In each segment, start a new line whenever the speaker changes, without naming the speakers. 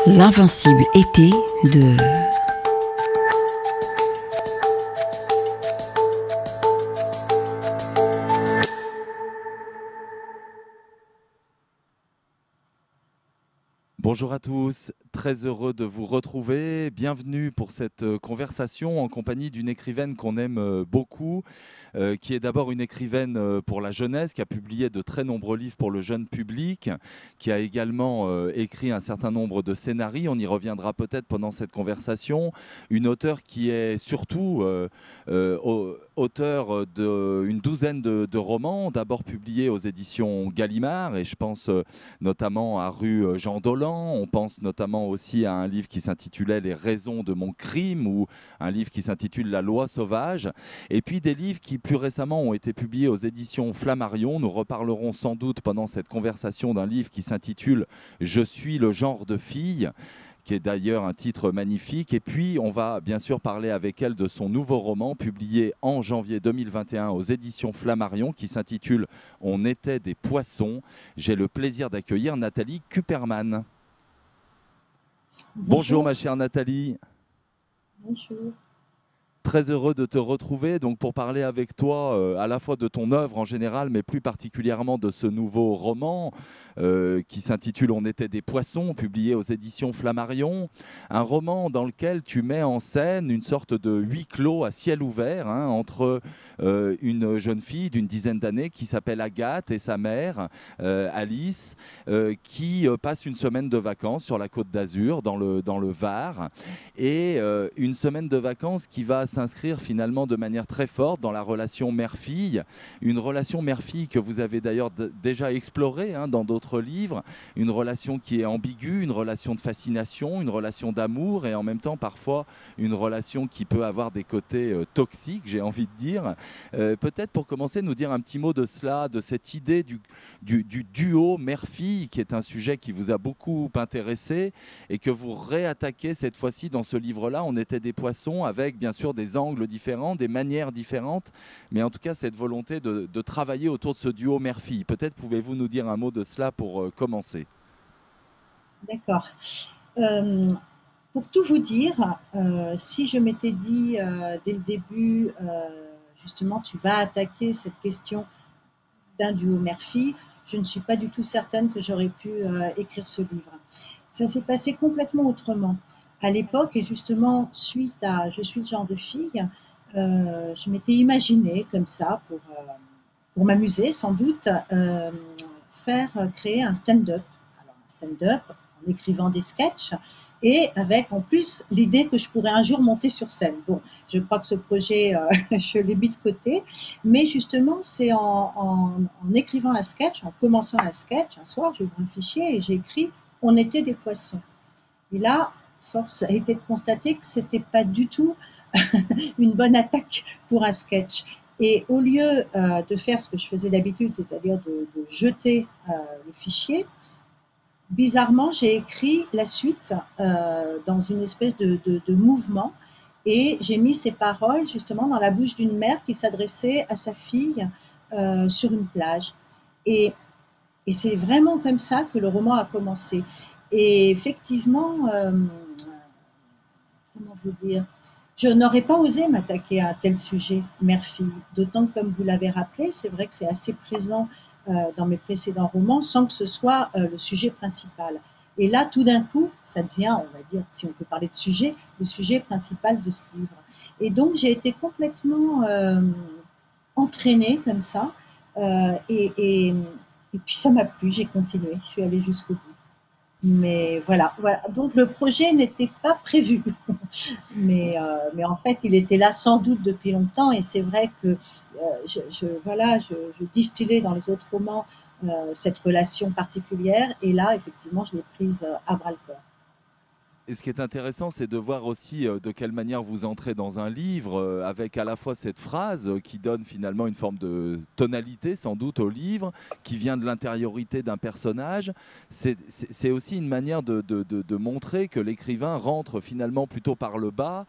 L'invincible été de...
Bonjour à tous, très heureux de vous retrouver. Bienvenue pour cette conversation en compagnie d'une écrivaine qu'on aime beaucoup, qui est d'abord une écrivaine pour la jeunesse, qui a publié de très nombreux livres pour le jeune public, qui a également écrit un certain nombre de scénarios. On y reviendra peut-être pendant cette conversation. Une auteure qui est surtout auteure d'une douzaine de romans, d'abord publiés aux éditions Gallimard, et je pense notamment à Rue Jean Dolent. On pense notamment aussi à un livre qui s'intitulait Les raisons de mon crime, ou un livre qui s'intitule La loi sauvage. Et puis des livres qui plus récemment ont été publiés aux éditions Flammarion. Nous reparlerons sans doute pendant cette conversation d'un livre qui s'intitule Je suis le genre de fille, qui est d'ailleurs un titre magnifique. Et puis, on va bien sûr parler avec elle de son nouveau roman, publié en janvier 2021 aux éditions Flammarion, qui s'intitule On était des poissons. J'ai le plaisir d'accueillir Nathalie Kuperman. Bonjour
Bonjour.
ma chère Nathalie.
Bonjour.
Très heureux de te retrouver donc pour parler avec toi à la fois de ton œuvre en général, mais plus particulièrement de ce nouveau roman qui s'intitule On était des poissons, publié aux éditions Flammarion. Un roman dans lequel tu mets en scène une sorte de huis clos à ciel ouvert entre une jeune fille d'une dizaine d'années qui s'appelle Agathe et sa mère, Alice, qui passe une semaine de vacances sur la Côte d'Azur, dans le Var, et une semaine de vacances qui va s'inscrire finalement de manière très forte dans la relation mère-fille, une relation mère-fille que vous avez d'ailleurs déjà explorée dans d'autres livres, une relation qui est ambiguë, une relation de fascination, une relation d'amour et en même temps parfois une relation qui peut avoir des côtés toxiques, j'ai envie de dire. Peut-être pour commencer, nous dire un petit mot de cela, de cette idée du duo mère-fille, qui est un sujet qui vous a beaucoup intéressé et que vous réattaquez cette fois-ci dans ce livre-là. On était des poissons, avec bien sûr des angles différents, des manières différentes, mais en tout cas cette volonté de travailler autour de ce duo mère-fille. Peut-être pouvez-vous nous dire un mot de cela pour commencer.
D'accord. Euh, pour tout vous dire, si je m'étais dit dès le début, justement, tu vas attaquer cette question d'un duo mère-fille, je ne suis pas du tout certaine que j'aurais pu écrire ce livre. Ça s'est passé complètement autrement. À l'époque, et justement, suite à Je suis le genre de fille, je m'étais imaginée comme ça, pour m'amuser sans doute, créer un stand-up. Alors, un stand-up en écrivant des sketchs et avec en plus l'idée que je pourrais un jour monter sur scène. Bon, je crois que ce projet, je l'ai mis de côté, mais justement, c'est en écrivant un sketch, en commençant un sketch, un soir, j'ouvre un fichier et j'ai écrit On était des poissons. Et là, force a été de constater que c'était pas du tout une bonne attaque pour un sketch. Et au lieu de faire ce que je faisais d'habitude, c'est-à-dire de jeter le fichier, bizarrement, j'ai écrit la suite dans une espèce de mouvement et j'ai mis ces paroles justement dans la bouche d'une mère qui s'adressait à sa fille sur une plage. Et, et c'est vraiment comme ça que le roman a commencé. Et effectivement, comment vous dire, je n'aurais pas osé m'attaquer à un tel sujet, mère-fille. D'autant que, comme vous l'avez rappelé, c'est vrai que c'est assez présent dans mes précédents romans, sans que ce soit le sujet principal. Et là, tout d'un coup, ça devient, on va dire, si on peut parler de sujet, le sujet principal de ce livre. Et donc, j'ai été complètement entraînée comme ça. Euh, et, et, et puis, ça m'a plu, j'ai continué, je suis allée jusqu'au bout. Mais voilà, voilà. Donc le projet n'était pas prévu, mais en fait, il était là sans doute depuis longtemps. Et c'est vrai que voilà, je distillais dans les autres romans cette relation particulière. Et là, effectivement, je l'ai prise à bras le corps.
Et ce qui est intéressant, c'est de voir aussi de quelle manière vous entrez dans un livre, avec à la fois cette phrase qui donne finalement une forme de tonalité, sans doute, au livre, qui vient de l'intériorité d'un personnage. C'est aussi une manière de montrer que l'écrivain rentre finalement plutôt par le bas,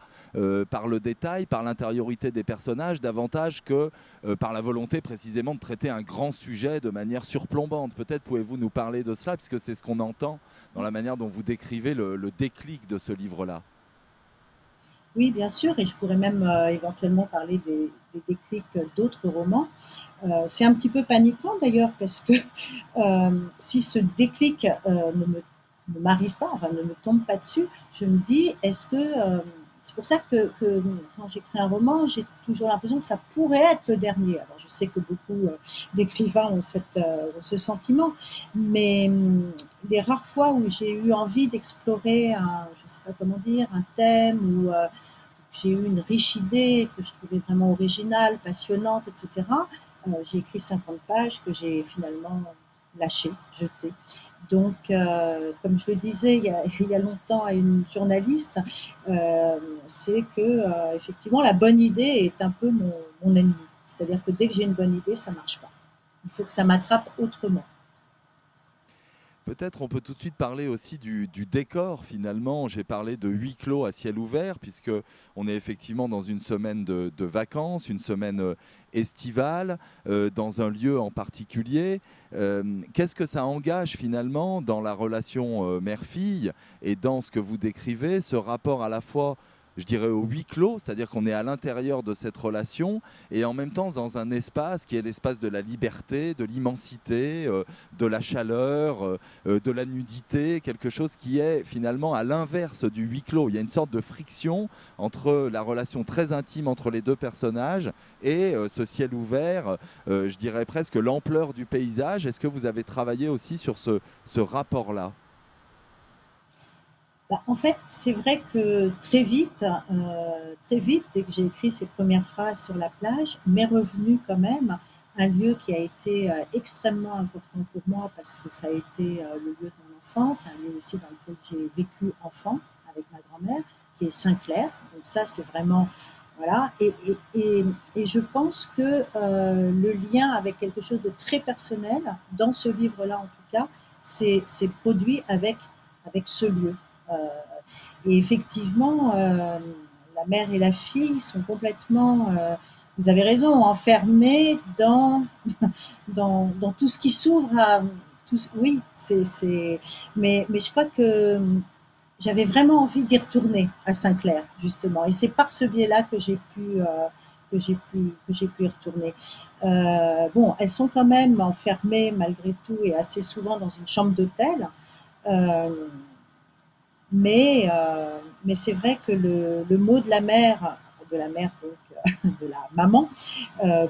par le détail, par l'intériorité des personnages, davantage que par la volonté précisément de traiter un grand sujet de manière surplombante. Peut-être pouvez-vous nous parler de cela, puisque c'est ce qu'on entend dans la manière dont vous décrivez le déclic de ce livre-là.
Oui, bien sûr, et je pourrais même éventuellement parler des déclics d'autres romans. C'est un petit peu paniquant d'ailleurs parce que si ce déclic ne m'arrive pas, enfin ne me tombe pas dessus, je me dis, est-ce que... c'est pour ça que quand j'écris un roman, j'ai toujours l'impression que ça pourrait être le dernier. Alors je sais que beaucoup d'écrivains ont, ont ce sentiment, mais les rares fois où j'ai eu envie d'explorer je ne sais pas comment dire, un thème ou j'ai eu une riche idée que je trouvais vraiment originale, passionnante, etc. J'ai écrit 50 pages que j'ai finalement lâchées, jetées. Donc, comme je le disais il y a longtemps à une journaliste, c'est que effectivement la bonne idée est un peu mon ennemi. C'est-à-dire que dès que j'ai une bonne idée, ça ne marche pas. Il faut que ça m'attrape autrement.
Peut-être on peut tout de suite parler aussi du décor finalement. J'ai parlé de huis clos à ciel ouvert puisque on est effectivement dans une semaine de vacances, une semaine estivale, dans un lieu en particulier. Qu'est-ce que ça engage finalement dans la relation mère-fille et dans ce que vous décrivez, ce rapport à la fois, je dirais, au huis clos, c'est-à-dire qu'on est à l'intérieur de cette relation et en même temps dans un espace qui est l'espace de la liberté, de l'immensité, de la chaleur, de la nudité, quelque chose qui est finalement à l'inverse du huis clos. Il y a une sorte de friction entre la relation très intime entre les deux personnages et ce ciel ouvert, je dirais presque l'ampleur du paysage. Est-ce que vous avez travaillé aussi sur ce rapport-là?
Bah, en fait, c'est vrai que très vite, dès que j'ai écrit ces premières phrases sur la plage, m'est revenu quand même un lieu qui a été extrêmement important pour moi parce que ça a été le lieu de mon enfance, un lieu aussi dans lequel j'ai vécu enfant avec ma grand-mère, qui est Saint-Clair. Donc ça, c'est vraiment... Voilà. Et je pense que le lien avec quelque chose de très personnel, dans ce livre-là en tout cas, c'est produit avec ce lieu. Euh, et effectivement, la mère et la fille sont complètement, vous avez raison, enfermées dans tout ce qui s'ouvre à tout. Oui, mais je crois que j'avais vraiment envie d'y retourner à Saint-Clair, justement. Et c'est par ce biais-là que j'ai pu y retourner. Bon, elles sont quand même enfermées malgré tout et assez souvent dans une chambre d'hôtel. Euh, mais c'est vrai que le mot de la mère donc, de la maman,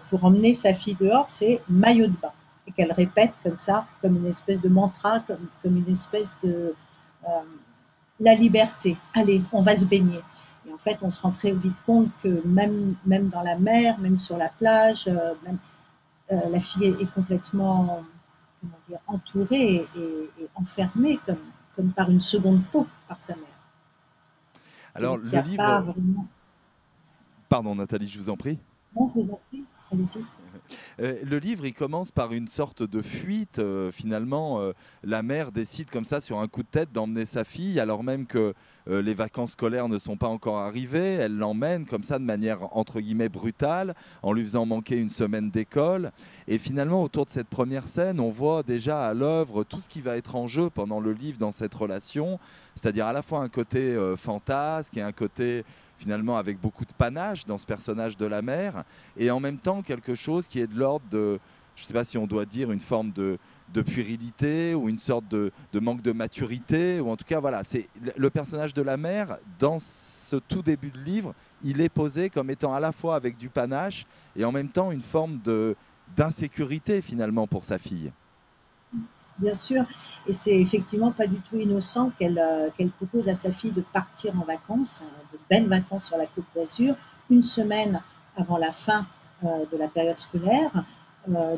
pour emmener sa fille dehors, c'est maillot de bain. Et qu'elle répète comme ça, comme une espèce de mantra, comme une espèce de euh, la liberté. Allez, on va se baigner. Et en fait, on se rend très vite compte que même dans la mer, même sur la plage, la fille est complètement comment dire, entourée et enfermée comme par une seconde peau par sa mère.
Alors
Donc il n'y
le
a pas
livre,
vraiment...
pardon Nathalie, je vous en prie.
Non, je vous en prie, allez-y.
Le livre, il commence par une sorte de fuite. Finalement, la mère décide comme ça, sur un coup de tête, d'emmener sa fille, alors même que les vacances scolaires ne sont pas encore arrivées. Elle l'emmène comme ça, de manière entre guillemets brutale, en lui faisant manquer une semaine d'école. Et finalement, autour de cette première scène, on voit déjà à l'œuvre tout ce qui va être en jeu pendant le livre dans cette relation, c'est-à-dire à la fois un côté fantasque et un côté finalement avec beaucoup de panache dans ce personnage de la mère, et en même temps quelque chose qui est de l'ordre de, je ne sais pas si on doit dire une forme de puérilité ou une sorte de manque de maturité, ou en tout cas voilà, c'est le personnage de la mère dans ce tout début de livre, il est posé comme étant à la fois avec du panache et en même temps une forme d'insécurité finalement pour sa fille.
Bien sûr, et c'est effectivement pas du tout innocent qu'elle propose à sa fille de partir en vacances, de belles vacances sur la Côte d'Azur, une semaine avant la fin de la période scolaire,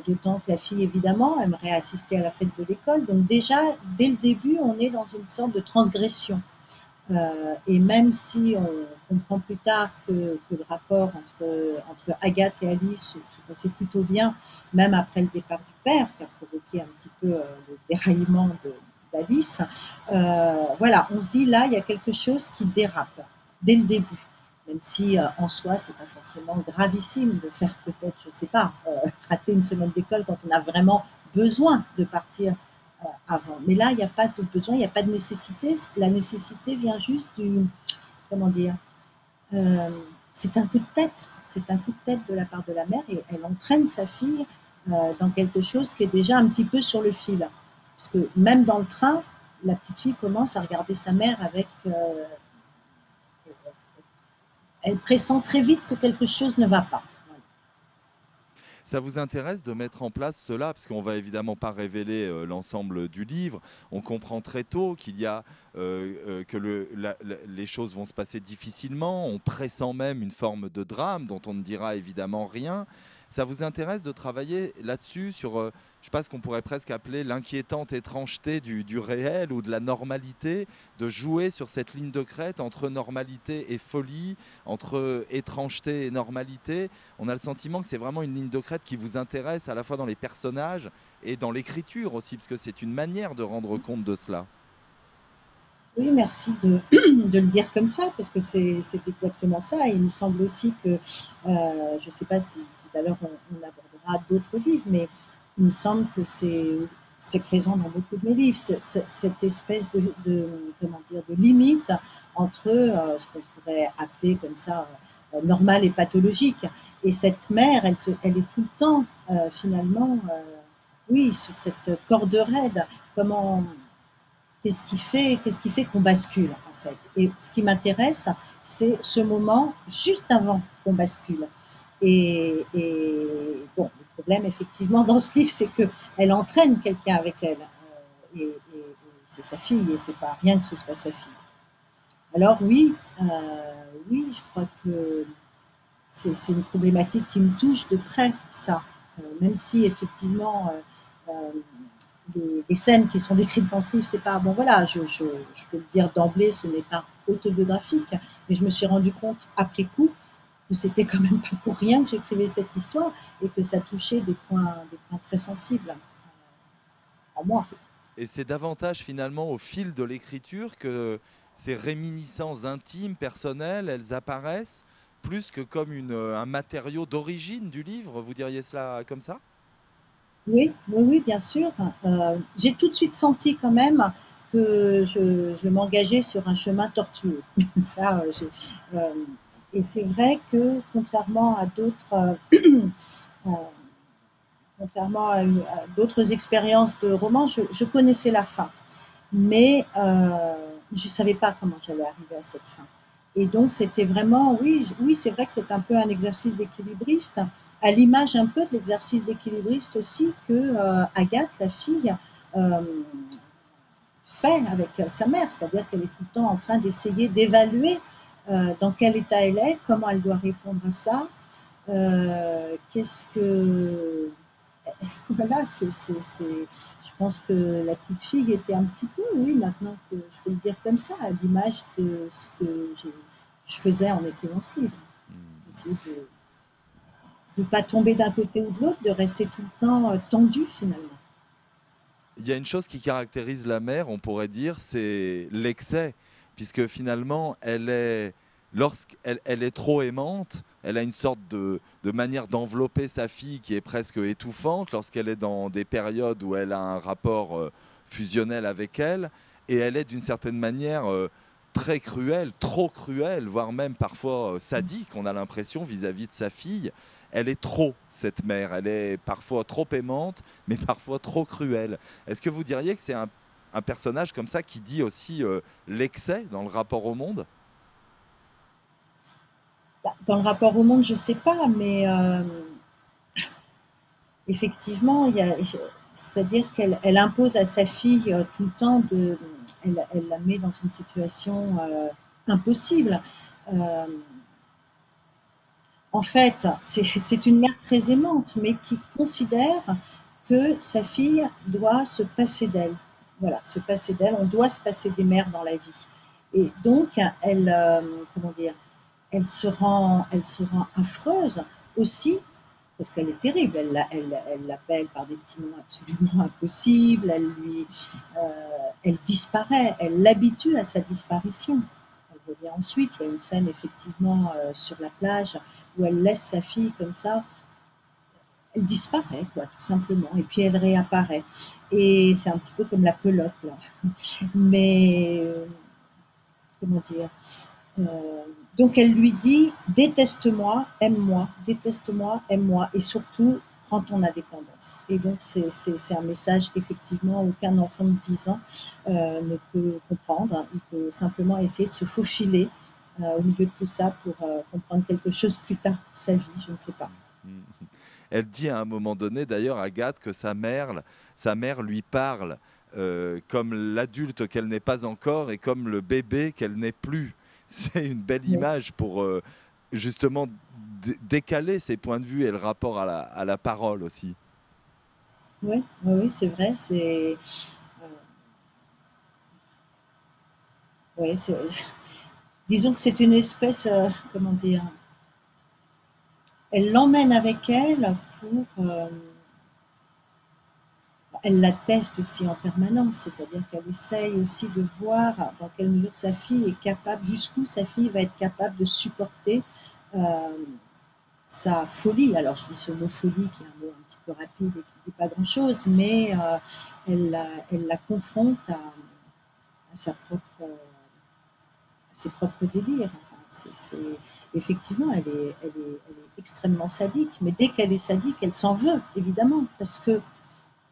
d'autant que la fille, évidemment, aimerait assister à la fête de l'école. Donc déjà, dès le début, on est dans une sorte de transgression. Et même si on comprend plus tard que le rapport entre Agathe et Alice se passait plutôt bien, même après le départ du père, qui a provoqué un petit peu le déraillement d'Alice, voilà, on se dit là, il y a quelque chose qui dérape dès le début. Même si en soi, c'est pas forcément gravissime de faire peut-être, je sais pas, rater une semaine d'école quand on a vraiment besoin de partir avant. Mais là, il n'y a pas de besoin, il n'y a pas de nécessité. La nécessité vient juste du, comment dire, euh, c'est un coup de tête. C'est un coup de tête de la part de la mère et elle entraîne sa fille dans quelque chose qui est déjà un petit peu sur le fil. Parce que même dans le train, la petite fille commence à regarder sa mère avec. Elle pressent très vite que quelque chose ne va pas.
Ça vous intéresse de mettre en place cela, parce qu'on va évidemment pas révéler l'ensemble du livre. On comprend très tôt qu'il y a que les choses vont se passer difficilement. On pressent même une forme de drame dont on ne dira évidemment rien. Ça vous intéresse de travailler là-dessus sur, je sais pas, ce qu'on pourrait presque appeler l'inquiétante étrangeté du réel ou de la normalité, de jouer sur cette ligne de crête entre normalité et folie, entre étrangeté et normalité. On a le sentiment que c'est vraiment une ligne de crête qui vous intéresse à la fois dans les personnages et dans l'écriture aussi, parce que c'est une manière de rendre compte de cela.
Oui, merci de le dire comme ça, parce que c'est exactement ça. Et il me semble aussi que, je ne sais pas si tout à l'heure on abordera d'autres livres, mais il me semble que c'est présent dans beaucoup de mes livres, cette espèce comment dire, de limite entre ce qu'on pourrait appeler comme ça normal et pathologique. Et cette mère, elle est tout le temps finalement, oui, sur cette corde raide. Comment qu'est-ce qui fait qu'on bascule en fait. Et ce qui m'intéresse, c'est ce moment juste avant qu'on bascule. Et bon, le problème effectivement dans ce livre, c'est qu'elle entraîne quelqu'un avec elle. Et c'est sa fille, et c'est pas rien que ce soit sa fille. Alors oui, oui, je crois que c'est une problématique qui me touche de près, ça. Même si effectivement, les scènes qui sont décrites dans ce livre, c'est pas bon. Voilà, je peux le dire d'emblée, ce n'est pas autobiographique, mais je me suis rendu compte après coup que c'était quand même pas pour rien que j'écrivais cette histoire et que ça touchait des points très sensibles en moi.
Et c'est davantage finalement au fil de l'écriture que ces réminiscences intimes, personnelles, elles apparaissent, plus que comme un matériau d'origine du livre. Vous diriez cela comme ça?
Oui, oui, oui, bien sûr. J'ai tout de suite senti quand même que je m'engageais sur un chemin tortueux. Ça, euh, et c'est vrai que contrairement à d'autres, euh, contrairement à d'autres expériences de romans, je connaissais la fin, mais je ne savais pas comment j'allais arriver à cette fin. Et donc, c'était vraiment, oui, oui, c'est vrai que c'est un peu un exercice d'équilibriste, à l'image un peu de l'exercice d'équilibriste aussi que Agathe, la fille, euh, fait avec sa mère, c'est-à-dire qu'elle est tout le temps en train d'essayer d'évaluer dans quel état elle est, comment elle doit répondre à ça, qu'est-ce que voilà, je pense que la petite fille était un petit peu, oui, maintenant que je peux le dire comme ça, à l'image de ce que je faisais en écrivant ce livre.
Hmm.
Essayer de ne pas tomber d'un côté ou de l'autre, de rester tout le temps tendu finalement.
Il y a une chose qui caractérise la mère, on pourrait dire, c'est l'excès, puisque finalement, lorsqu'elle est trop aimante, elle a une sorte de manière d'envelopper sa fille qui est presque étouffante lorsqu'elle est dans des périodes où elle a un rapport fusionnel avec elle, et elle est d'une certaine manière très cruelle, trop cruelle, voire même parfois sadique, on a l'impression vis-à-vis de sa fille. Elle est trop, cette mère, elle est parfois trop aimante, mais parfois trop cruelle. Est-ce que vous diriez que c'est un personnage comme ça qui dit aussi l'excès dans le rapport au monde?
Bah, dans le rapport au monde, je ne sais pas, mais effectivement, c'est-à-dire qu'elle impose à sa fille tout le temps elle la met dans une situation impossible. Euh, En fait, c'est une mère très aimante, mais qui considère que sa fille doit se passer d'elle. Voilà, se passer d'elle. On doit se passer des mères dans la vie. Et donc, comment dire, elle se rend affreuse aussi parce qu'elle est terrible. Elle l'appelle par des petits noms absolument impossibles. Elle disparaît. Elle l'habitue à sa disparition. Elle revient ensuite. Il y a une scène effectivement sur la plage où elle laisse sa fille comme ça. Elle disparaît, quoi, tout simplement. Et puis elle réapparaît. Et c'est un petit peu comme la pelote, là. Mais, comment dire, euh, donc elle lui dit déteste-moi, aime-moi, et surtout prends ton indépendance. Et donc c'est un message qu'effectivement aucun enfant de 10 ans ne peut comprendre. Il peut simplement essayer de se faufiler au milieu de tout ça pour comprendre quelque chose plus tard pour sa vie, je ne sais pas.
Mm. Elle dit à un moment donné, d'ailleurs, Agathe, que sa mère lui parle comme l'adulte qu'elle n'est pas encore et comme le bébé qu'elle n'est plus. C'est une belle
Oui,
image pour justement décaler ses points de vue et le rapport à la parole aussi.
oui, oui, oui, c'est vrai. Euh, ouais, disons que c'est une espèce, comment dire, elle l'emmène avec elle pour, elle la teste aussi en permanence, c'est-à-dire qu'elle essaye aussi de voir dans quelle mesure sa fille est capable, jusqu'où sa fille va être capable de supporter euh, sa folie. Alors je dis ce mot folie qui est un mot un petit peu rapide et qui ne dit pas grand-chose, mais elle la confronte à sa propre, à ses propres délires. Enfin, effectivement, elle est extrêmement sadique, mais dès qu'elle est sadique, elle s'en veut, évidemment, parce que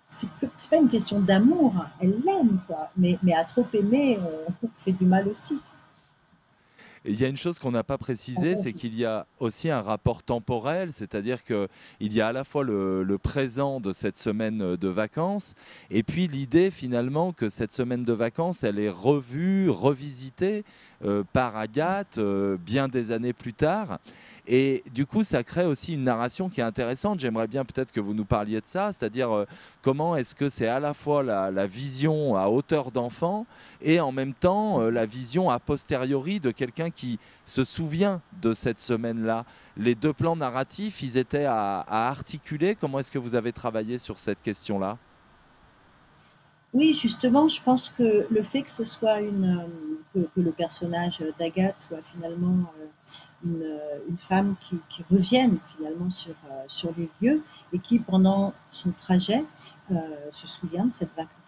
c'est pas une question d'amour, hein. Elle l'aime, quoi. Mais à trop aimer, on fait du mal aussi.
Et il y a une chose qu'on n'a pas précisée, c'est qu'il y a aussi un rapport temporel, c'est-à-dire qu'il y a à la fois le présent de cette semaine de vacances, et puis l'idée finalement que cette semaine de vacances, elle est revue, revisitée par Agathe bien des années plus tard. Et du coup, ça crée aussi une narration qui est intéressante. J'aimerais bien peut-être que vous nous parliez de ça, c'est-à-dire comment est-ce que c'est à la fois la vision à hauteur d'enfant et en même temps la vision a posteriori de quelqu'un qui se souvient de cette semaine-là. Les deux plans narratifs, ils étaient à articuler. Comment est-ce que vous avez travaillé sur cette question-là?
Oui, justement, je pense que le fait que ce soit que le personnage d'Agathe soit finalement une femme qui revienne finalement sur les lieux et qui, pendant son trajet, se souvient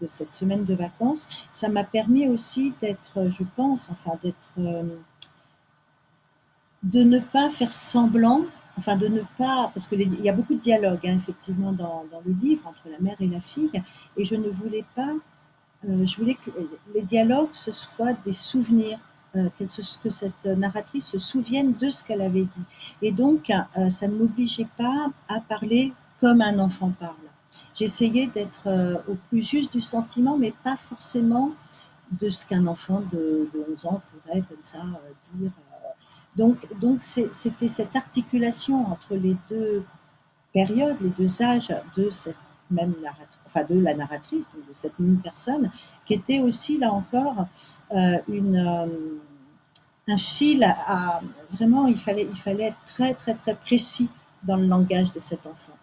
de cette semaine de vacances, ça m'a permis aussi d'être, je pense, enfin de ne pas faire semblant, enfin de ne pas, parce qu'il y a beaucoup de dialogues hein, effectivement dans le livre entre la mère et la fille, et je ne voulais pas je voulais que les dialogues, ce soient des souvenirs, que cette narratrice se souvienne de ce qu'elle avait dit. Et donc, ça ne m'obligeait pas à parler comme un enfant parle. J'essayais d'être au plus juste du sentiment, mais pas forcément de ce qu'un enfant de 11 ans pourrait comme ça dire. Donc c'était cette articulation entre les deux période, les deux âges de cette même narratrice, enfin de la narratrice, donc de cette même personne, qui était aussi là encore une, un fil vraiment, il fallait être très très très précis dans le langage de cet enfant.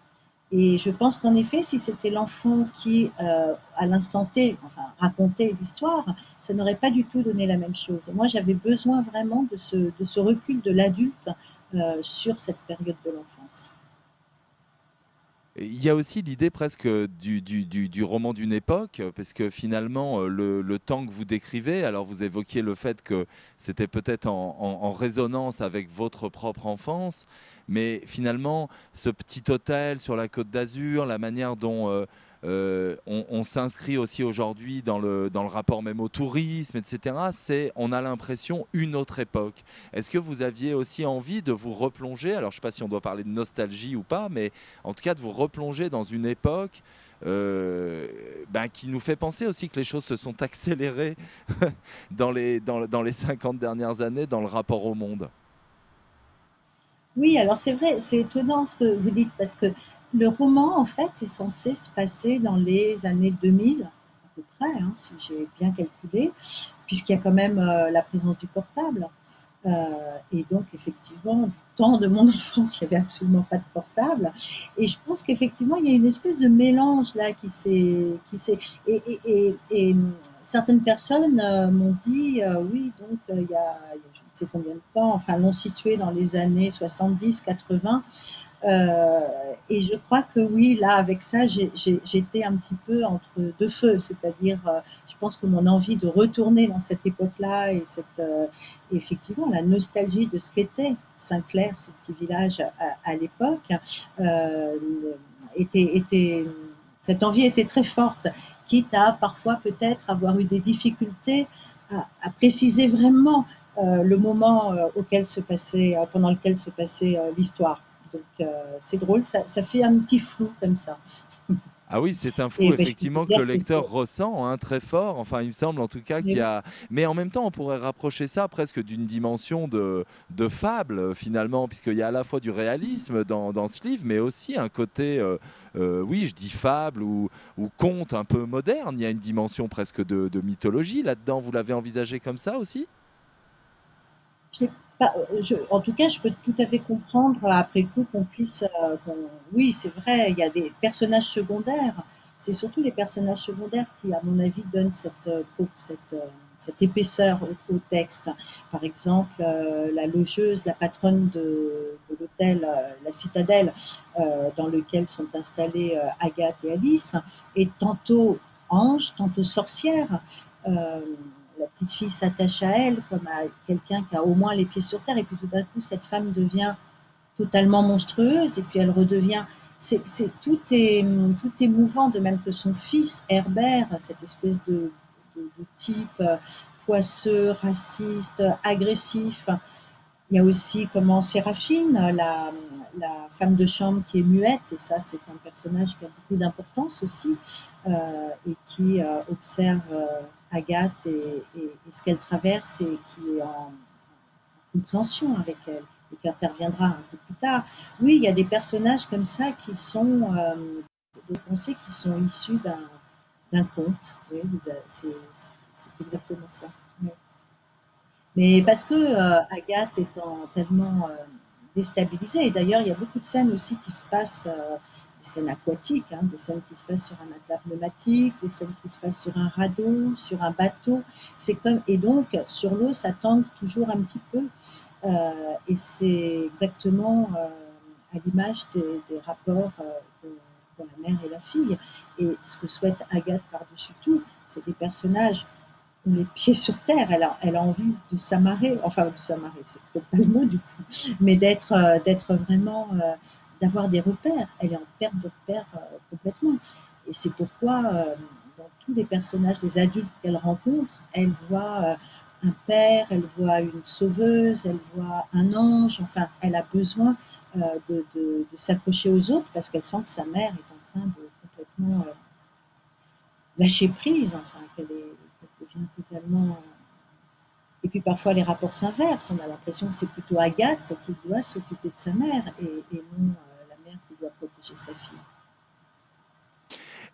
Et je pense qu'en effet, si c'était l'enfant qui, à l'instant T, enfin, racontait l'histoire, ça n'aurait pas du tout donné la même chose. Et moi, j'avais besoin vraiment de ce recul de l'adulte sur cette période de l'enfance.
Il y a aussi l'idée presque du roman d'une époque, parce que finalement, le temps que vous décrivez, alors vous évoquiez le fait que c'était peut-être en résonance avec votre propre enfance, mais finalement, ce petit hôtel sur la Côte d'Azur, la manière dont on s'inscrit aussi aujourd'hui dans le rapport même au tourisme, etc., on a l'impression, une autre époque. Est-ce que vous aviez aussi envie de vous replonger, alors je ne sais pas si on doit parler de nostalgie ou pas, mais en tout cas de vous replonger dans une époque qui nous fait penser aussi que les choses se sont accélérées dans les 50 dernières années dans le rapport au monde.
Oui, alors c'est vrai, c'est étonnant ce que vous dites parce que le roman, en fait, est censé se passer dans les années 2000 peu près, hein, si j'ai bien calculé, puisqu'il y a quand même la présence du portable. Euh, et donc, effectivement, du temps de mon enfance, il n'y avait absolument pas de portable. Et je pense qu'effectivement, il y a une espèce de mélange là et certaines personnes m'ont dit, oui, donc il y a je ne sais combien de temps, enfin, l'ont situé dans les années 70-80. Euh, et je crois que oui, là, avec ça, j'étais un petit peu entre deux feux, c'est-à-dire, je pense que mon envie de retourner dans cette époque-là et effectivement, la nostalgie de ce qu'était Saint-Clair, ce petit village à l'époque, euh, cette envie était très forte, quitte à parfois peut-être avoir eu des difficultés à préciser vraiment le moment pendant lequel se passait l'histoire. Donc c'est drôle, ça fait un petit flou comme ça.
Ah oui, c'est un
Et
flou
ben, je peux
effectivement
te
que
dire
le
que
lecteur ressent hein, très fort. Enfin, il me semble en tout cas qu'il y
oui,
a. Mais en même temps, on pourrait rapprocher ça presque d'une dimension de fable finalement, puisqu'il y a à la fois du réalisme dans ce livre, mais aussi un côté, oui, je dis fable ou conte un peu moderne. Il y a une dimension presque de mythologie là-dedans. Vous l'avez envisagé comme ça aussi?
je l'ai pas, en tout cas, je peux tout à fait comprendre après coup qu'on puisse. Oui, c'est vrai, il y a des personnages secondaires. C'est surtout les personnages secondaires qui, à mon avis, donnent cette épaisseur au texte. Par exemple, la logeuse, la patronne de l'hôtel, la citadelle, dans lequel sont installées Agathe et Alice, est tantôt ange, tantôt sorcière. Euh, la petite fille s'attache à elle comme à quelqu'un qui a au moins les pieds sur terre, et puis tout d'un coup, cette femme devient totalement monstrueuse, et puis elle redevient. Tout est mouvant, de même que son fils, Herbert, cette espèce de type poisseux, raciste, agressif. Il y a aussi comment Séraphine, la femme de chambre qui est muette, et ça c'est un personnage qui a beaucoup d'importance aussi, et qui observe Agathe et ce qu'elle traverse et qui est en compréhension avec elle et qui interviendra un peu plus tard. Oui, il y a des personnages comme ça qui sont de pensées qui sont issus d'un conte. Oui, c'est exactement ça. Oui. Mais parce que Agathe étant tellement déstabilisée, et d'ailleurs il y a beaucoup de scènes aussi qui se passent, des scènes aquatiques, hein, des scènes qui se passent sur un matelas pneumatique, des scènes qui se passent sur un radeau, sur un bateau. Et donc sur l'eau ça tangue toujours un petit peu, et c'est exactement à l'image des rapports pour la mère et la fille. Et ce que souhaite Agathe par-dessus tout, c'est des personnages les pieds sur terre. Elle a envie de s'amarrer, enfin de s'amarrer, c'est peut-être pas le mot du coup, mais d'être vraiment, d'avoir des repères. Elle est en perte de repères complètement. Et c'est pourquoi, dans tous les personnages, les adultes qu'elle rencontre, elle voit un père, elle voit une sauveuse, elle voit un ange. Enfin, elle a besoin de s'accrocher aux autres parce qu'elle sent que sa mère est en train de complètement lâcher prise, enfin, qu'elle devient totalement. Et puis parfois les rapports s'inversent, on a l'impression que c'est plutôt Agathe qui doit s'occuper de sa mère et non la mère qui doit protéger sa fille.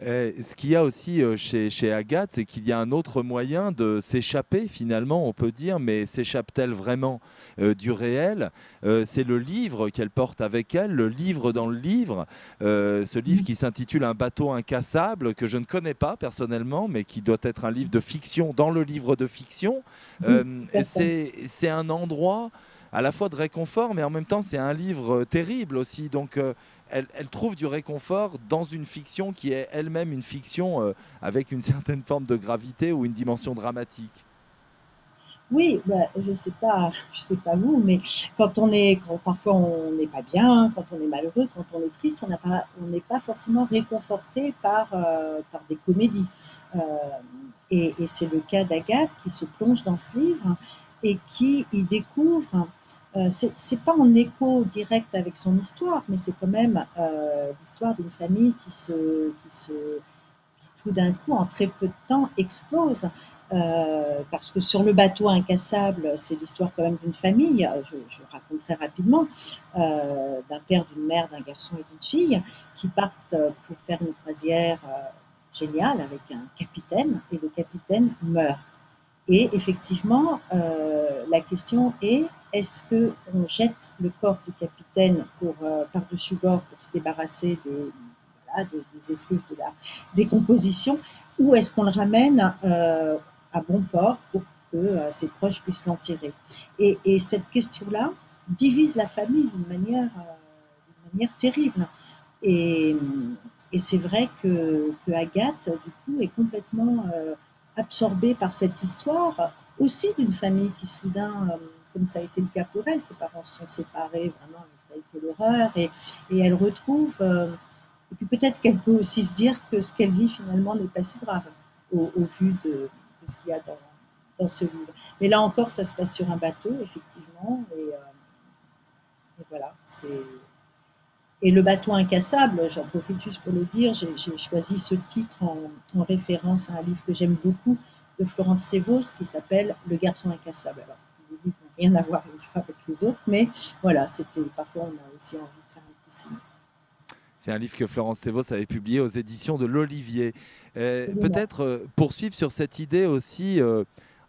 Ce qu'il y a aussi chez Agathe, c'est qu'il y a un autre moyen de s'échapper finalement, on peut dire, mais s'échappe-t-elle vraiment du réel? C'est le livre qu'elle porte avec elle, le livre dans le livre, ce livre
Mmh.
qui s'intitule Un bateau incassable, que je ne connais pas personnellement, mais qui doit être un livre de fiction dans le livre de fiction.
Mmh, tout
Et
à fait.
c'est un endroit à la fois de réconfort, mais en même temps c'est un livre terrible aussi. Donc elle trouve du réconfort dans une fiction qui est elle-même une fiction avec une certaine forme de gravité ou une dimension dramatique.
Oui, bah, je sais pas vous, mais quand parfois on n'est pas bien, quand on est malheureux, quand on est triste, on n'est pas forcément réconforté par des comédies. Euh, et c'est le cas d'Agathe qui se plonge dans ce livre et qui y découvre. C'est pas en écho direct avec son histoire, mais c'est quand même l'histoire d'une famille qui tout d'un coup, en très peu de temps, explose. Parce que sur le bateau incassable, c'est l'histoire quand même d'une famille, je raconte très rapidement, d'un père, d'une mère, d'un garçon et d'une fille, qui partent pour faire une croisière génial avec un capitaine et le capitaine meurt. Et effectivement, la question est, est-ce qu'on jette le corps du capitaine par-dessus bord pour se débarrasser voilà, des effluves de la décomposition, ou est-ce qu'on le ramène à bon port pour que ses proches puissent l'enterrer? Et cette question-là divise la famille d'une manière terrible. Et, et c'est vrai que Agathe, du coup, est complètement absorbée par cette histoire, aussi d'une famille qui soudain, comme ça a été le cas pour elle, ses parents se sont séparés, vraiment, ça a été l'horreur, et elle retrouve, et puis peut-être qu'elle peut aussi se dire que ce qu'elle vit finalement n'est pas si grave, au vu de ce qu'il y a dans ce livre. Mais là encore, ça se passe sur un bateau, effectivement, et voilà, c'est... Et le bateau incassable, j'en profite juste pour le dire, j'ai choisi ce titre en référence à un livre que j'aime beaucoup de Florence Sévos qui s'appelle Le garçon incassable. Alors, les livres n'ont rien à voir les uns avec les autres, mais voilà, c'était parfois on a aussi envie de faire un petit signe.
C'est un livre que Florence Sévos avait publié aux éditions de l'Olivier.
Absolument.
Peut-être poursuivre sur cette idée aussi,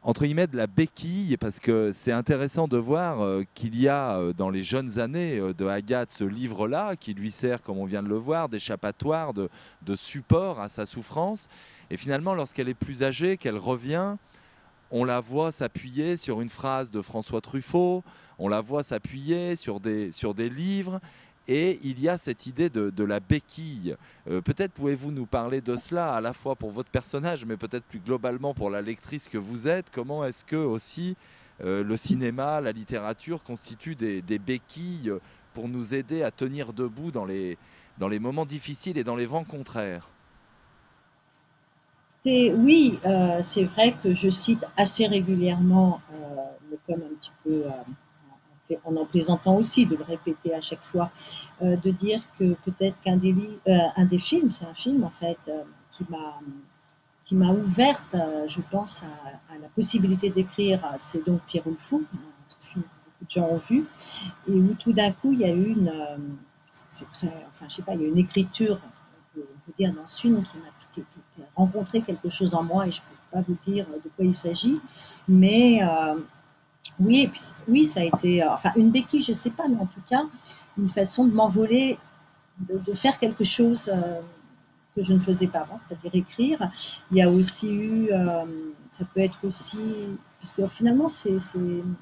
entre guillemets, de la béquille, parce que c'est intéressant de voir qu'il y a dans les jeunes années de Agathe ce livre-là, qui lui sert, comme on vient de le voir, d'échappatoire, de support à sa souffrance. Et finalement, lorsqu'elle est plus âgée, qu'elle revient, on la voit s'appuyer sur une phrase de François Truffaut, on la voit s'appuyer sur des livres, et il y a cette idée de la béquille. Peut-être pouvez-vous nous parler de cela, à la fois pour votre personnage, mais peut-être plus globalement pour la lectrice que vous êtes. Comment est-ce que aussi le cinéma, la littérature constituent des béquilles pour nous aider à tenir debout dans les moments difficiles et dans les vents contraires?
Oui, c'est vrai que je cite assez régulièrement, mais comme un petit peu en plaisantant aussi, de le répéter à chaque fois, de dire que peut-être un des films, c'est un film en fait, qui m'a ouverte, je pense, à la possibilité d'écrire, c'est donc Pierrot le Fou, un film que beaucoup de gens ont vu, et où tout d'un coup il y a eu c'est très, enfin je sais pas, il y a une écriture, on peut dire dans ce film qui a rencontré quelque chose en moi, et je ne peux pas vous dire de quoi il s'agit, mais oui, et puis, oui, ça a été, enfin une béquille, je ne sais pas, mais en tout cas une façon de m'envoler, de faire quelque chose que je ne faisais pas avant, c'est-à-dire écrire. Il y a aussi eu, ça peut être aussi, puisque finalement, il n'y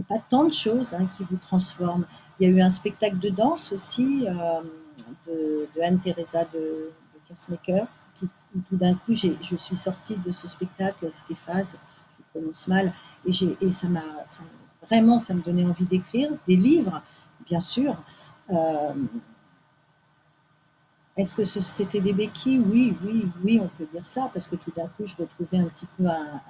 a pas tant de choses qui vous transforment. Il y a eu un spectacle de danse aussi de Anne-Theresa de Kersmaker, où tout d'un coup, je suis sortie de ce spectacle, c'était Phase, je prononce mal, et vraiment, ça me donnait envie d'écrire, des livres, bien sûr. Euh, Est-ce que c'était des béquilles? Oui, oui, oui, on peut dire ça, parce que tout d'un coup, je retrouvais un petit peu un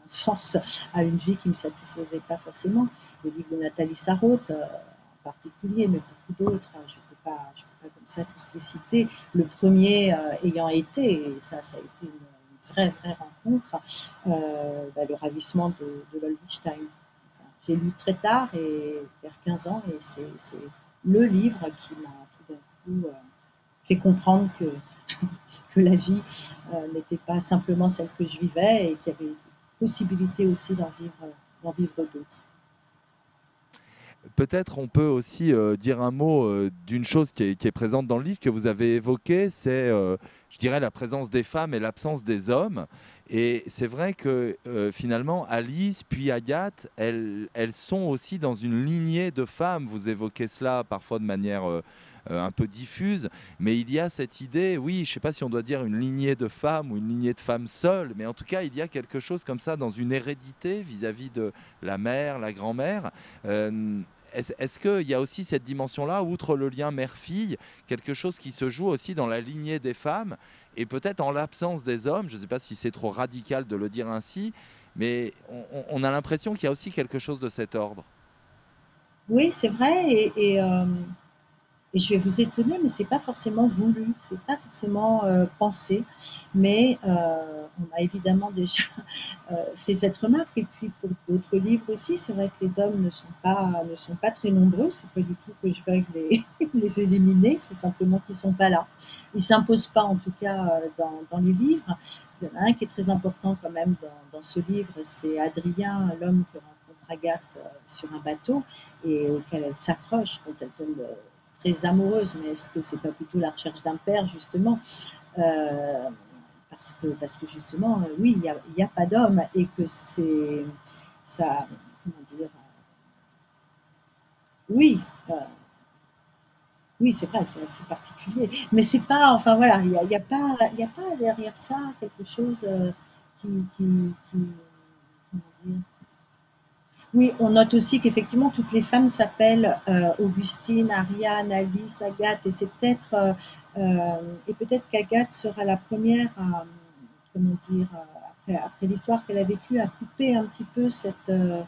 sens à une vie qui ne me satisfaisait pas forcément. Le livre de Nathalie Sarraute, en particulier, mais beaucoup d'autres, je peux pas comme ça tous les citer. Le premier ayant été, et ça a été une vraie, vraie rencontre, le ravissement de Lolwichstein. Enfin, j'ai lu très tard, et vers 15 ans, et c'est le livre qui m'a tout d'un coup fait comprendre que la vie n'était pas simplement celle que je vivais, et qu'il y avait possibilité aussi d'en vivre d'autres.
Peut-être on peut aussi dire un mot d'une chose qui est présente dans le livre que vous avez évoqué, c'est, je dirais, la présence des femmes et l'absence des hommes. Et c'est vrai que finalement, Alice puis Agathe, elles sont aussi dans une lignée de femmes. Vous évoquez cela parfois de manière un peu diffuse, mais il y a cette idée, oui, je ne sais pas si on doit dire une lignée de femmes ou une lignée de femmes seules, mais en tout cas, il y a quelque chose comme ça dans une hérédité vis-à-vis de la mère, la grand-mère. Euh, Est-ce qu'il y a aussi cette dimension-là, outre le lien mère-fille, quelque chose qui se joue aussi dans la lignée des femmes et peut-être en l'absence des hommes? Je ne sais pas si c'est trop radical de le dire ainsi, mais on a l'impression qu'il y a aussi quelque chose de cet ordre.
Oui, c'est vrai, Et je vais vous étonner, mais c'est pas forcément voulu, c'est pas forcément pensé. Mais on m'a évidemment déjà fait cette remarque. Et puis pour d'autres livres aussi, c'est vrai que les hommes ne sont pas très nombreux. C'est pas du tout que je veuille les éliminer, c'est simplement qu'ils sont pas là. Ils s'imposent pas, en tout cas, dans les livres. Il y en a un qui est très important quand même dans ce livre, c'est Adrien, l'homme que rencontre Agathe sur un bateau et auquel elle s'accroche quand elle tombe très amoureuse. Mais est-ce que c'est pas plutôt la recherche d'un père, justement? Euh, parce que justement, oui, il y a pas d'homme et que c'est ça, comment dire, oui, euh, oui, c'est vrai, c'est assez particulier. Mais c'est pas, enfin voilà, il y a pas derrière ça quelque chose qui, qui, comment dire. Oui, on note aussi qu'effectivement toutes les femmes s'appellent Augustine, Ariane, Alice, Agathe, et c'est peut-être et peut-être qu'Agathe sera la première à, comment dire, après l'histoire qu'elle a vécue, à couper un petit peu euh,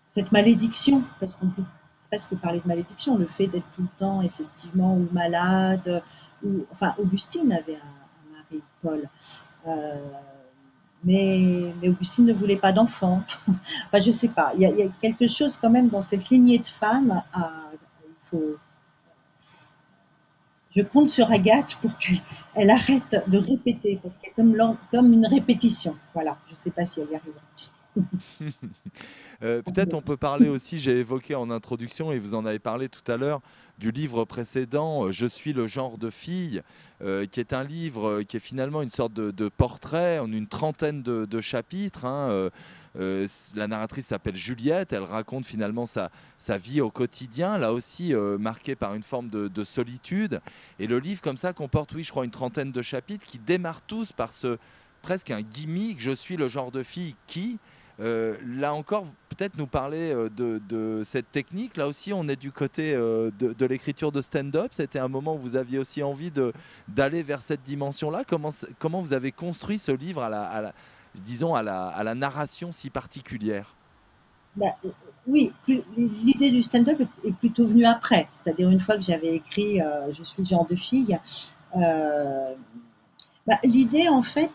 cette malédiction, parce qu'on peut presque parler de malédiction, le fait d'être tout le temps effectivement ou malade, ou enfin Augustine avait un mari, Paul. Euh, mais Augustine ne voulait pas d'enfant. Enfin, je sais pas. Il y a quelque chose quand même dans cette lignée de femmes. Il faut, je compte sur Agathe pour qu'elle arrête de répéter, parce qu'il y a comme une répétition. Voilà. Je ne sais pas si elle y arrivera.
Peut-être on peut parler aussi, j'ai évoqué en introduction et vous en avez parlé tout à l'heure, du livre précédent, Je suis le genre de fille, qui est un livre qui est finalement une sorte de portrait en une trentaine de chapitres, hein. La narratrice s'appelle Juliette, elle raconte finalement sa vie au quotidien, là aussi marquée par une forme de solitude. Et le livre comme ça comporte, oui, je crois, une trentaine de chapitres qui démarrent tous par presque un gimmick, je suis le genre de fille qui... Là encore, peut-être nous parler de cette technique. Là aussi, on est du côté de l'écriture de stand-up. C'était un moment où vous aviez aussi envie d'aller vers cette dimension-là. Comment vous avez construit ce livre disons, à la narration si particulière?
Bah, oui, l'idée du stand-up est plutôt venue après. C'est-à-dire une fois que j'avais écrit Je suis le genre de fille. euh, Bah, l'idée, en fait,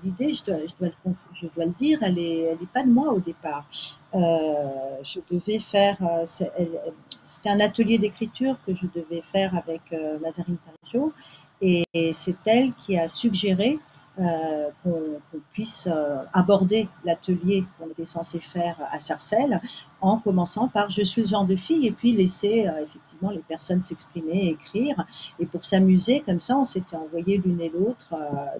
l'idée, je dois le dire, elle est pas de moi au départ. Je devais faire, c'était un atelier d'écriture que je devais faire avec Mazarine Parisot, et c'est elle qui a suggéré qu'on puisse aborder l'atelier qu'on était censé faire à Sarcelles en commençant par Je suis le genre de fille et puis laisser effectivement les personnes s'exprimer et écrire. Et pour s'amuser, comme ça, on s'était envoyé l'une et l'autre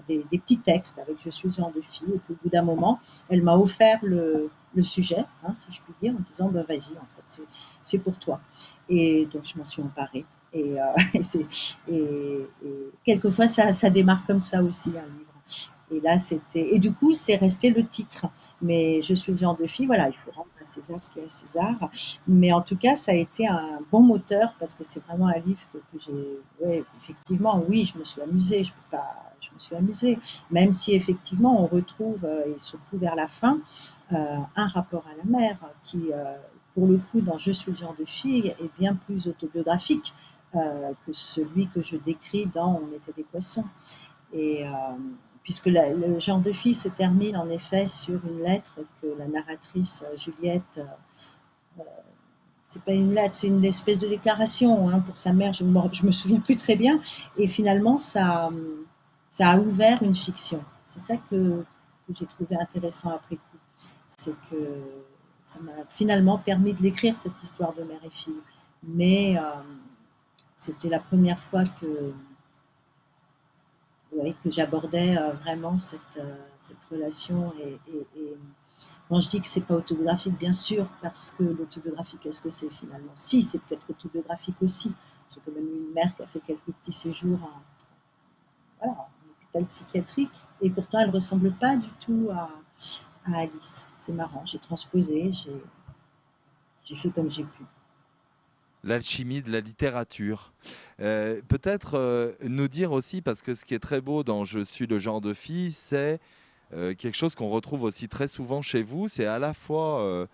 des petits textes avec Je suis ce genre de fille. Et puis au bout d'un moment, elle m'a offert le sujet, hein, si je puis dire, en disant bah, vas-y, en fait, c'est pour toi. Et donc je m'en suis emparée. Et, et quelquefois, ça démarre comme ça aussi, un livre. Et là, c'était. Et du coup, c'est resté le titre. Mais je suis le genre de fille, voilà, il faut rendre à César ce qui est à César. Mais en tout cas, ça a été un bon moteur parce que c'est vraiment un livre que j'ai. Ouais, effectivement, oui, je me suis amusée. Je peux pas. Je me suis amusée. Même si effectivement, on retrouve, et surtout vers la fin, un rapport à la mer qui, pour le coup, dans Je suis le genre de fille, est bien plus autobiographique que celui que je décris dans On était des poissons. Et puisque le genre de fille se termine en effet sur une lettre que la narratrice Juliette, c'est pas une lettre, c'est une espèce de déclaration hein, pour sa mère, je me souviens plus très bien, et finalement ça a ouvert une fiction. C'est ça que j'ai trouvé intéressant après coup, c'est que ça m'a finalement permis de l'écrire cette histoire de mère et fille, mais c'était la première fois ouais, que j'abordais vraiment cette relation. Et quand je dis que c'est pas autobiographique, bien sûr, parce que l'autobiographie, qu'est-ce que c'est finalement? Si, c'est peut-être autobiographique aussi. J'ai quand même eu une mère qui a fait quelques petits séjours voilà, en hôpital psychiatrique, et pourtant elle ressemble pas du tout à Alice. C'est marrant, j'ai transposé, j'ai fait comme j'ai pu.
L'alchimie de la littérature. Peut-être nous dire aussi, parce que ce qui est très beau dans Je suis le genre de fille, c'est quelque chose qu'on retrouve aussi très souvent chez vous, c'est à la fois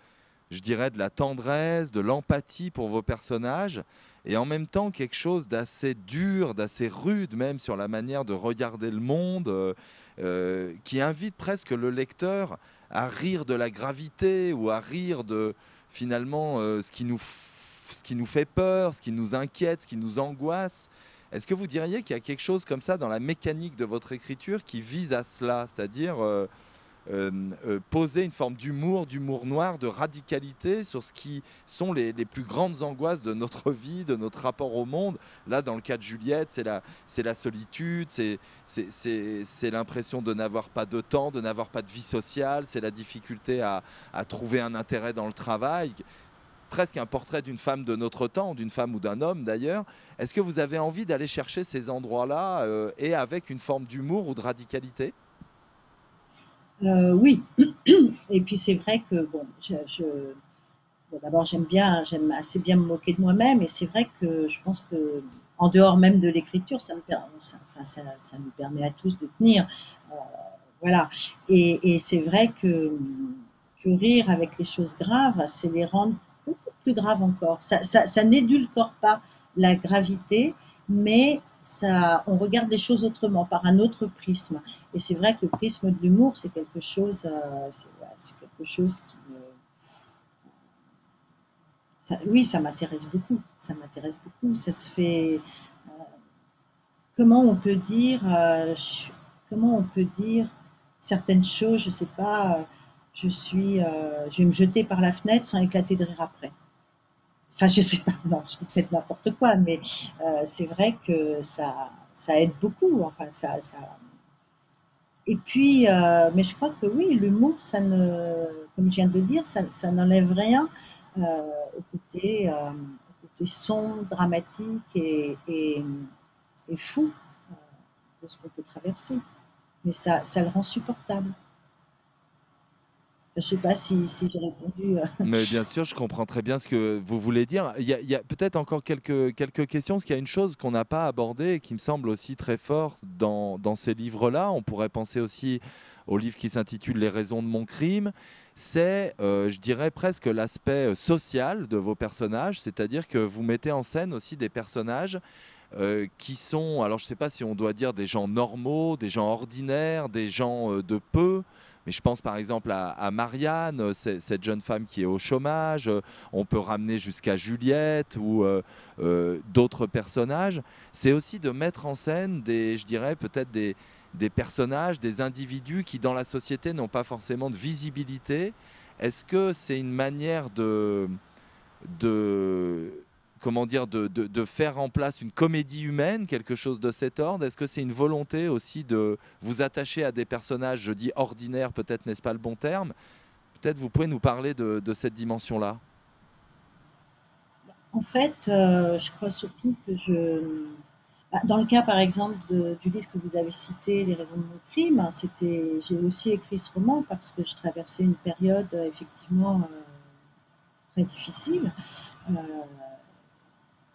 je dirais, de la tendresse, de l'empathie pour vos personnages, et en même temps quelque chose d'assez dur, d'assez rude même sur la manière de regarder le monde, qui invite presque le lecteur à rire de la gravité ou à rire de finalement ce qui nous fait peur, ce qui nous inquiète, ce qui nous angoisse. Est-ce que vous diriez qu'il y a quelque chose comme ça dans la mécanique de votre écriture qui vise à cela, c'est-à-dire poser une forme d'humour noir, de radicalité sur ce qui sont les plus grandes angoisses de notre vie, de notre rapport au monde. Là, dans le cas de Juliette, c'est la solitude, c'est l'impression de n'avoir pas de temps, de n'avoir pas de vie sociale, c'est la difficulté à trouver un intérêt dans le travail. Presque un portrait d'une femme de notre temps, d'une femme ou d'un homme d'ailleurs. Est-ce que vous avez envie d'aller chercher ces endroits-là et avec une forme d'humour ou de radicalité?
Oui. Et puis c'est vrai que bon, bon, d'abord j'aime assez bien me moquer de moi-même, et c'est vrai que je pense que en dehors même de l'écriture, enfin, ça nous permet à tous de tenir. Euh, voilà. Et c'est vrai que rire avec les choses graves, c'est les rendre beaucoup plus graves encore. Ça n'édulcore pas la gravité, mais on regarde les choses autrement, par un autre prisme. Et c'est vrai que le prisme de l'humour, c'est quelque chose, c'est quelque chose qui me, oui, ça m'intéresse beaucoup. Ça m'intéresse beaucoup. Ça se fait. euh, comment on peut dire, comment on peut dire certaines choses, je sais pas. Je vais me jeter par la fenêtre sans éclater de rire après. Enfin, je sais pas. Non, je dis peut-être n'importe quoi, mais c'est vrai que ça aide beaucoup. Enfin, et puis, mais je crois que oui, l'humour, comme je viens de le dire, ça n'enlève rien euh, au côté sombre, dramatique et fou de ce qu'on peut traverser. Mais ça le rend supportable. Enfin, je ne sais pas si j'ai répondu.
Mais bien sûr, je comprends très bien ce que vous voulez dire. Il y a peut-être encore quelques questions, parce qu'il y a une chose qu'on n'a pas abordée et qui me semble aussi très forte dans ces livres-là. On pourrait penser aussi au livre qui s'intitule Les raisons de mon crime. C'est, je dirais, presque l'aspect social de vos personnages, c'est-à-dire que vous mettez en scène aussi des personnages qui sont, alors je ne sais pas si on doit dire des gens normaux, des gens ordinaires, des gens de peu, mais je pense par exemple à Marianne, cette jeune femme qui est au chômage. On peut ramener jusqu'à Juliette ou d'autres personnages. C'est aussi de mettre en scène je dirais peut-être des personnages, des individus qui dans la société n'ont pas forcément de visibilité. Est-ce que c'est une manière de comment dire, de faire en place une comédie humaine, quelque chose de cet ordre? Est-ce que c'est une volonté aussi de vous attacher à des personnages, je dis ordinaires, peut-être n'est-ce pas le bon terme? Peut-être vous pouvez nous parler de cette dimension-là.
En fait, je crois surtout dans le cas, par exemple, du livre que vous avez cité, Les raisons de mon crime, j'ai aussi écrit ce roman parce que je traversais une période effectivement très difficile. Euh,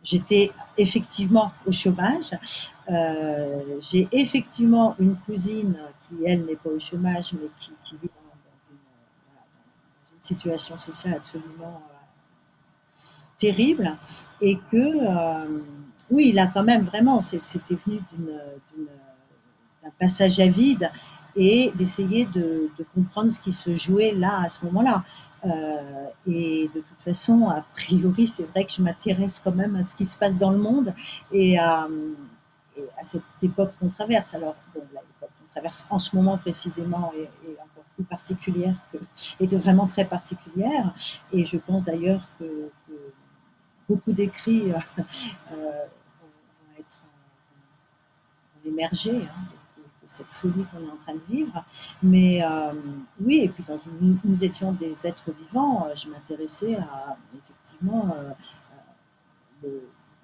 J'étais effectivement au chômage. J'ai effectivement une cousine qui, elle, n'est pas au chômage, mais qui vit dans une situation sociale absolument terrible. Et que, oui, il a quand même vraiment, c'était venu d'un passage à vide et d'essayer de comprendre ce qui se jouait là, à ce moment-là. Et de toute façon, a priori, c'est vrai que je m'intéresse quand même à ce qui se passe dans le monde et à cette époque qu'on traverse. Alors, bon, l'époque qu'on traverse en ce moment précisément est encore plus particulière, est vraiment très particulière. Et je pense d'ailleurs que beaucoup d'écrits vont émerger de cette folie qu'on est en train de vivre. Mais oui, et puis nous étions des êtres vivants. Je m'intéressais à effectivement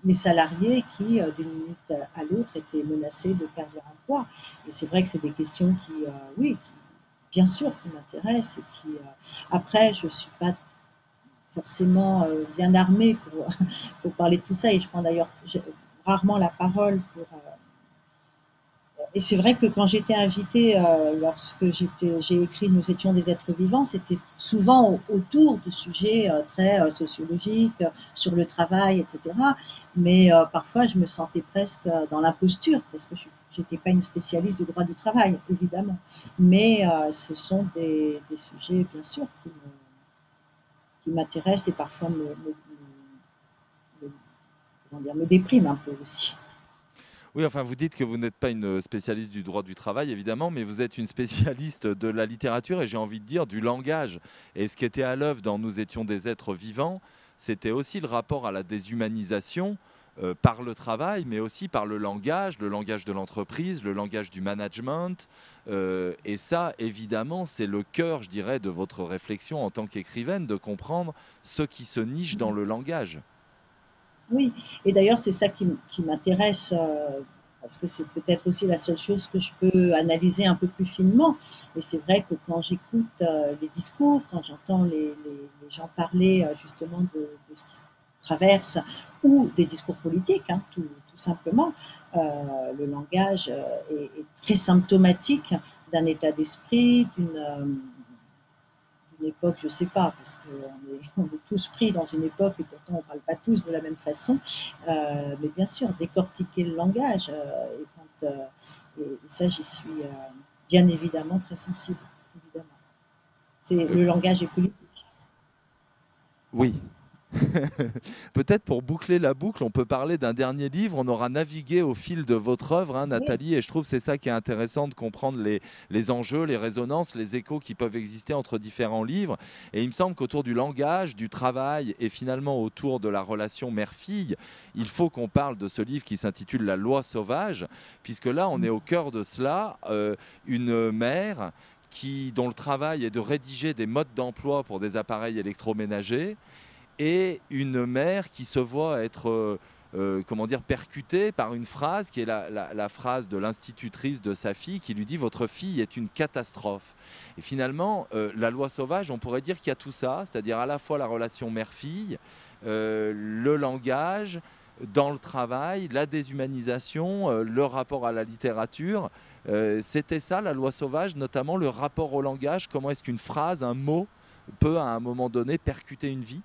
les salariés qui, d'une minute à l'autre, étaient menacés de perdre leur emploi. Et c'est vrai que c'est des questions oui, bien sûr, qui m'intéressent. Et après, je ne suis pas forcément bien armée pour parler de tout ça. Et je prends d'ailleurs rarement la parole Et c'est vrai que quand j'étais invitée, lorsque j'ai écrit Nous étions des êtres vivants, c'était souvent autour de sujets très sociologiques, sur le travail, etc. Mais parfois, je me sentais presque dans l'imposture, parce que je n'étais pas une spécialiste du droit du travail, évidemment. Mais ce sont des sujets, bien sûr, qui m'intéressent et parfois me- comment dire, me dépriment un peu aussi.
Oui, enfin, vous dites que vous n'êtes pas une spécialiste du droit du travail, évidemment, mais vous êtes une spécialiste de la littérature et j'ai envie de dire du langage. Et ce qui était à l'œuvre dans Nous étions des êtres vivants, c'était aussi le rapport à la déshumanisation par le travail, mais aussi par le langage de l'entreprise, le langage du management. Et ça, évidemment, c'est le cœur, je dirais, de votre réflexion en tant qu'écrivaine, de comprendre ce qui se niche dans le langage.
Oui, et d'ailleurs, c'est ça qui m'intéresse, parce que c'est peut-être aussi la seule chose que je peux analyser un peu plus finement. Et c'est vrai que quand j'écoute les discours, quand j'entends les gens parler justement de ce qu'ils traversent, ou des discours politiques, hein, tout simplement, le langage est très symptomatique d'un état d'esprit, d'une époque, je ne sais pas, parce on est tous pris dans une époque et pourtant on ne parle pas tous de la même façon. Mais bien sûr, décortiquer le langage, et ça, j'y suis bien évidemment très sensible. Évidemment.
Euh,
Le langage est politique.
oui. Peut-être pour boucler la boucle, on peut parler d'un dernier livre. On aura navigué au fil de votre œuvre, hein,
Oui,
Nathalie, et je trouve que c'est ça qui est intéressant de comprendre les enjeux, les résonances, les échos qui peuvent exister entre différents livres. Et il me semble qu'autour du langage, du travail et finalement autour de la relation mère-fille, il faut qu'on parle de ce livre qui s'intitule La loi sauvage, puisque là, on est au cœur de cela, une mère dont le travail est de rédiger des modes d'emploi pour des appareils électroménagers et une mère qui se voit être comment dire, percutée par une phrase qui est la phrase de l'institutrice de sa fille qui lui dit «Votre fille est une catastrophe». Et finalement, la loi sauvage, on pourrait dire qu'il y a tout ça, c'est-à-dire à la fois la relation mère-fille, le langage, dans le travail, la déshumanisation, le rapport à la littérature. C'était ça la loi sauvage, notamment le rapport au langage, comment est-ce qu'une phrase, un mot peut à un moment donné percuter une vie.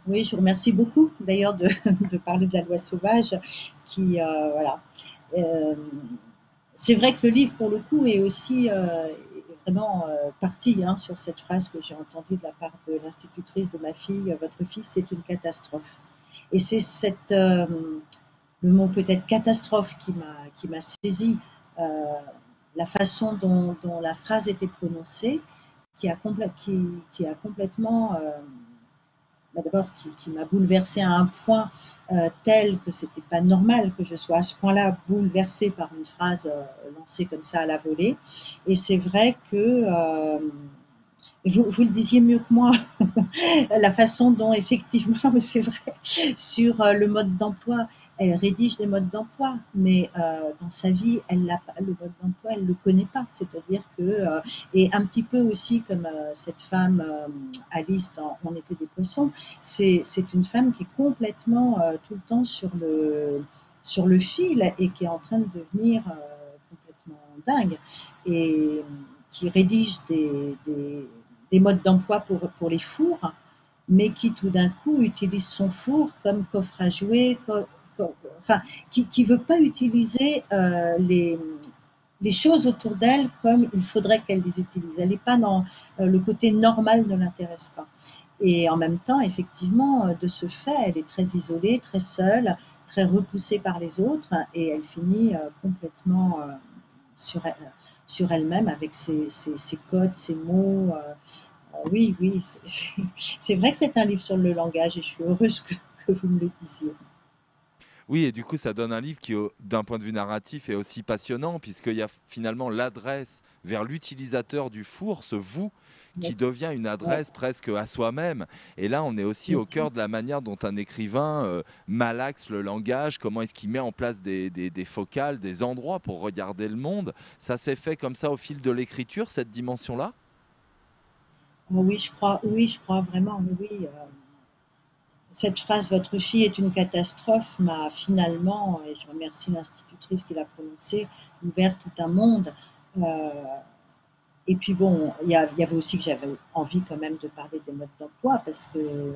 oui, je vous remercie beaucoup d'ailleurs de parler de la loi sauvage voilà. Euh, c'est vrai que le livre, pour le coup, est aussi est vraiment parti hein, sur cette phrase que j'ai entendue de la part de l'institutrice de ma fille, votre fille, c'est une catastrophe. Et c'est le mot peut-être catastrophe qui m'a saisi, euh, la façon dont la phrase était prononcée, qui a complètement bah, d'abord qui m'a bouleversée à un point tel que c'était pas normal que je sois à ce point-là bouleversée par une phrase lancée comme ça à la volée. Et c'est vrai que vous le disiez mieux que moi, la façon dont effectivement, mais c'est vrai, sur le mode d'emploi, elle rédige des modes d'emploi, mais dans sa vie, le mode d'emploi, elle ne le connaît pas. C'est-à-dire que, et un petit peu aussi comme cette femme, Alice, dans On était des poissons, c'est une femme qui est complètement tout le temps sur le fil et qui est en train de devenir complètement dingue et qui rédige des modes d'emploi pour les fours, mais qui tout d'un coup utilise son four comme coffre à jouets, enfin, qui veut pas utiliser les choses autour d'elle comme il faudrait qu'elle les utilise. Elle n'est pas dans le côté normal ne l'intéresse pas. Et en même temps, effectivement, de ce fait, elle est très isolée, très seule, très repoussée par les autres, et elle finit complètement sur, elle, sur elle-même avec ses codes, ses mots. Oui, oui, c'est vrai que c'est un livre sur le langage et je suis heureuse que vous me le disiez.
Oui, et du coup, ça donne un livre qui, d'un point de vue narratif, est aussi passionnant, puisqu'il y a finalement l'adresse vers l'utilisateur du four, ce vous,
Oui,
qui devient une
ouais,
adresse presque à soi-même. Et là, on est aussi
bien
au
sûr.
cœur de la manière dont un écrivain malaxe le langage, comment est-ce qu'il met en place des focales, des endroits pour regarder le monde. Ça s'est fait comme ça au fil de l'écriture, cette dimension-là?
Oui, je crois vraiment, oui, oui. cette phrase «Votre fille est une catastrophe» m'a finalement, et je remercie l'institutrice qui l'a prononcée, ouvert tout un monde. Heu et puis bon, il y avait aussi que j'avais envie quand même de parler des modes d'emploi parce que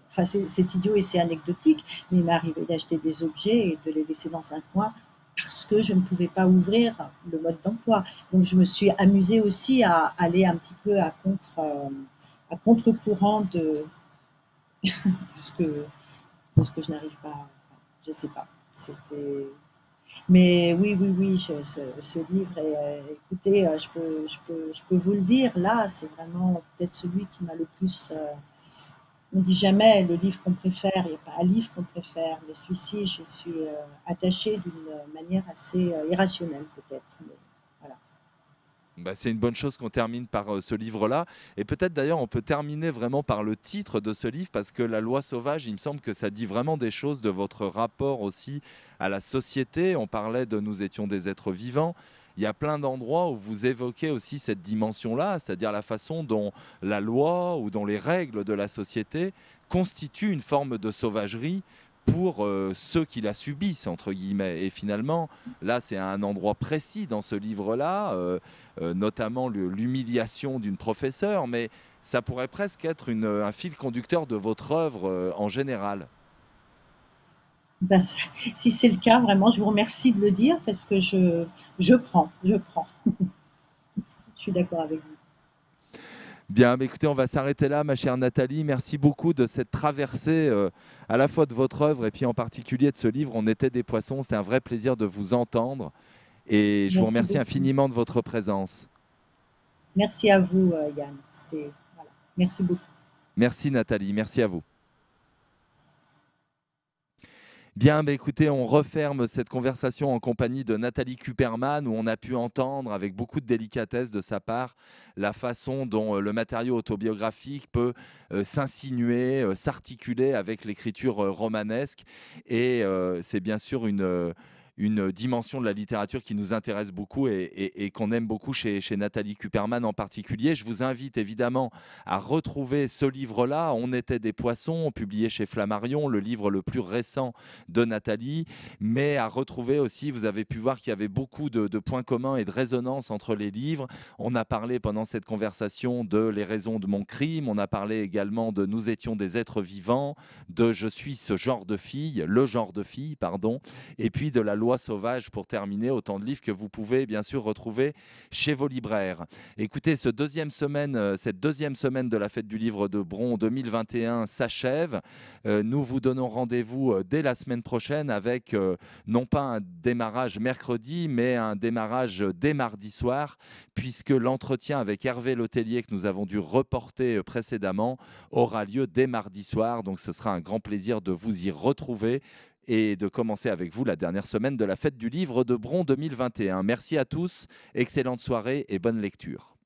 enfin c'est idiot et c'est anecdotique, mais il m'est arrivé d'acheter des objets et de les laisser dans un coin parce que je ne pouvais pas ouvrir le mode d'emploi. Donc je me suis amusée aussi à aller un petit peu à contre-courant de ce que de ce que je n'arrive pas, je sais pas. C'était mais oui, oui, oui, ce livre est, écoutez, je peux vous le dire, là, c'est vraiment peut-être celui qui m'a le plus. On dit jamais le livre qu'on préfère, il n'y a pas un livre qu'on préfère, mais celui-ci, je suis attachée d'une manière assez irrationnelle, peut-être. Mais voilà.
Bah, c'est une bonne chose qu'on termine par ce livre-là. Et peut-être d'ailleurs, on peut terminer vraiment par le titre de ce livre, parce que La loi sauvage, il me semble que ça dit vraiment des choses de votre rapport aussi à la société. On parlait de nous étions des êtres vivants. Il y a plein d'endroits où vous évoquez aussi cette dimension-là, c'est-à-dire la façon dont la loi ou dont les règles de la société constituent une forme de sauvagerie pour ceux qui la subissent, entre guillemets. Et finalement, là, c'est à un endroit précis dans ce livre-là, notamment l'humiliation d'une professeure, mais ça pourrait presque être un fil conducteur de votre œuvre en général.
Ben, si c'est le cas, vraiment, je vous remercie de le dire parce que je prends, je prends. Je suis d'accord avec vous.
Bien, mais écoutez, on va s'arrêter là, ma chère Nathalie. Merci beaucoup de cette traversée à la fois de votre œuvre et puis en particulier de ce livre. On était des poissons. C'était un vrai plaisir de vous entendre. Et je vous
Merci
remercie
beaucoup.
infiniment de votre présence.
Merci à vous, Yann. Voilà. Merci beaucoup.
Merci Nathalie, merci à vous. Bien, bah écoutez, on referme cette conversation en compagnie de Nathalie Kuperman, où on a pu entendre avec beaucoup de délicatesse de sa part la façon dont le matériau autobiographique peut s'insinuer, s'articuler avec l'écriture romanesque. Et c'est bien sûr une dimension de la littérature qui nous intéresse beaucoup et qu'on aime beaucoup chez Nathalie Kuperman en particulier. Je vous invite évidemment à retrouver ce livre-là, On était des poissons, publié chez Flammarion, le livre le plus récent de Nathalie, mais à retrouver aussi, vous avez pu voir qu'il y avait beaucoup de points communs et de résonances entre les livres. On a parlé pendant cette conversation de Les raisons de mon crime, on a parlé également de Nous étions des êtres vivants, de Je suis ce genre de fille, le genre de fille, pardon, et puis de La loi sauvage pour terminer, autant de livres que vous pouvez bien sûr retrouver chez vos libraires. Écoutez, cette deuxième semaine de la fête du livre de Bron 2021 s'achève. Nous vous donnons rendez-vous dès la semaine prochaine avec non pas un démarrage mercredi, mais un démarrage dès mardi soir, puisque l'entretien avec Hervé Letellier que nous avons dû reporter précédemment aura lieu dès mardi soir. Donc ce sera un grand plaisir de vous y retrouver et de commencer avec vous la dernière semaine de la fête du livre de Bron 2021. Merci à tous, excellente soirée et bonne lecture.